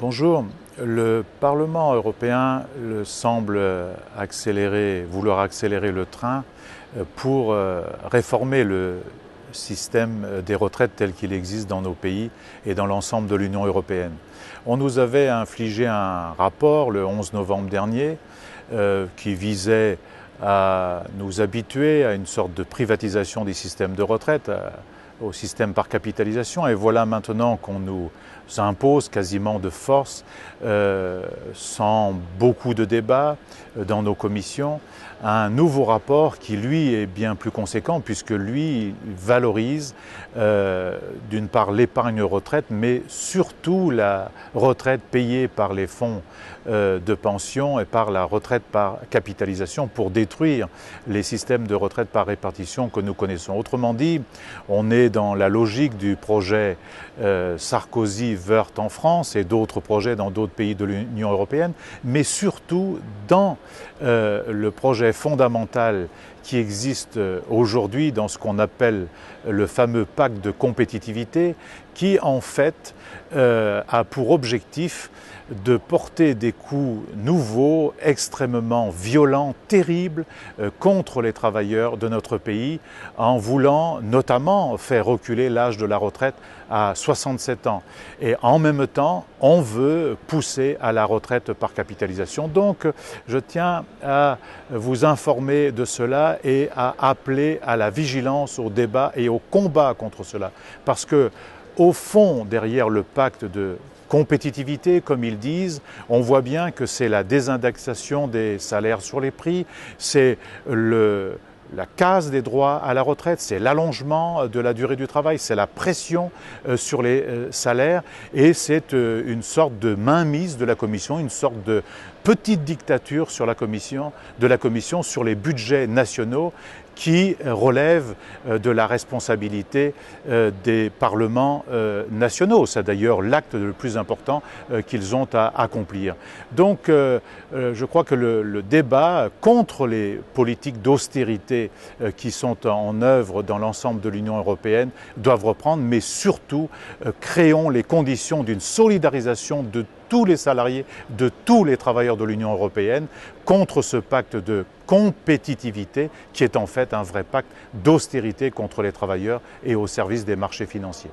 Bonjour. Le Parlement européen semble vouloir accélérer le train pour réformer le système des retraites tel qu'il existe dans nos pays et dans l'ensemble de l'Union européenne. On nous avait infligé un rapport le 11 novembre dernier qui visait à nous habituer à une sorte de privatisation des systèmes de retraite, au système par capitalisation, et voilà maintenant qu'on nous impose quasiment de force, sans beaucoup de débats dans nos commissions, un nouveau rapport qui lui est bien plus conséquent puisque lui valorise d'une part l'épargne retraite mais surtout la retraite payée par les fonds de pension et par la retraite par capitalisation pour détruire les systèmes de retraite par répartition que nous connaissons. Autrement dit, on est dans la logique du projet Sarkozy-Wörth en France et d'autres projets dans d'autres pays de l'Union européenne, mais surtout dans le projet fondamental qui existe aujourd'hui dans ce qu'on appelle le fameux pacte de compétitivité, qui en fait a pour objectif de porter des coups nouveaux, extrêmement violents, terribles, contre les travailleurs de notre pays, en voulant notamment faire reculer l'âge de la retraite à 67 ans. Et en même temps, on veut pousser à la retraite par capitalisation. Donc, je tiens à vous informer de cela et à appeler à la vigilance, au débat et au combat contre cela. Parce que, au fond, derrière le pacte de compétitivité, comme ils disent, on voit bien que c'est la désindexation des salaires sur les prix, c'est la casse des droits à la retraite, c'est l'allongement de la durée du travail, c'est la pression sur les salaires et c'est une sorte de mainmise de la Commission, une sorte de petite dictature de la Commission sur les budgets nationaux qui relève de la responsabilité des parlements nationaux. C'est d'ailleurs l'acte le plus important qu'ils ont à accomplir. Donc je crois que le débat contre les politiques d'austérité qui sont en œuvre dans l'ensemble de l'Union européenne doivent reprendre, mais surtout créons les conditions d'une solidarisation de tous les salariés, de tous les travailleurs de l'Union européenne contre ce pacte de compétitivité qui est en fait un vrai pacte d'austérité contre les travailleurs et au service des marchés financiers.